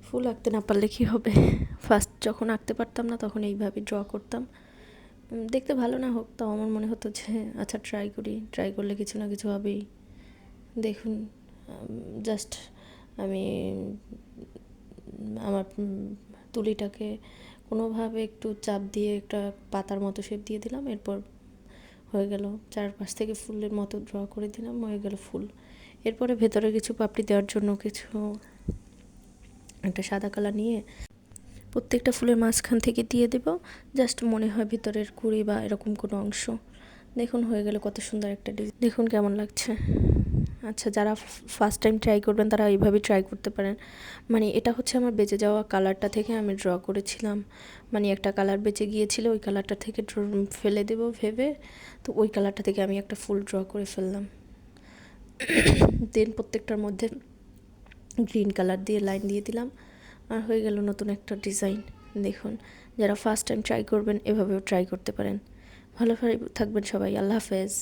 ফুল আঁকতে না পারলে কী হবে, ফার্স্ট যখন আঁকতে পারতাম না তখন এইভাবে ড্র করতাম। দেখতে ভালো না হোক, তাও আমার মনে হতো যে আচ্ছা ট্রাই করি, ট্রাই করলে কিছু না কিছু হবেই। দেখুন, জাস্ট আমি আমার তুলিটাকে কোনোভাবে একটু চাপ দিয়ে একটা পাতার মতো শেপ দিয়ে দিলাম, এরপর হয়ে গেল। চারপাশ থেকে ফুলের মতো ড্র করে দিলাম, হয়ে গেল ফুল। এরপরে ভেতরে কিছু পাপড়ি দেওয়ার জন্য কিছু একটা সাদা কালার নিয়ে প্রত্যেকটা ফুলের মাঝখান থেকে দিয়ে দেব, জাস্ট মনে হয় ভিতরের কুড়ি বা এরকম কোনো অংশ। দেখুন হয়ে গেল কত সুন্দর একটা ডিজাইন। দেখুন কেমন লাগছে। আচ্ছা, যারা ফার্স্ট টাইম ট্রাই করবেন তারা এইভাবেই ট্রাই করতে পারেন। মানে এটা হচ্ছে আমার বেঁচে যাওয়া কালারটা থেকে আমি ড্র করেছিলাম। মানে একটা কালার বেঁচে গিয়েছিল, ওই কালারটা থেকে ফেলে দেবো ভেবে, তো ওই কালারটা থেকে আমি একটা ফুল ড্র করে ফেললাম। দেন প্রত্যেকটার মধ্যে গ্রিন কালার দিয়ে লাইন দিয়ে দিলাম, আর হয়ে গেল নতুন একটা ডিজাইন। দেখুন, যারা ফার্স্ট টাইম ট্রাই করবেন এভাবেও ট্রাই করতে পারেন। ভালো থাকবেন সবাই, আল্লাহ হাফেজ।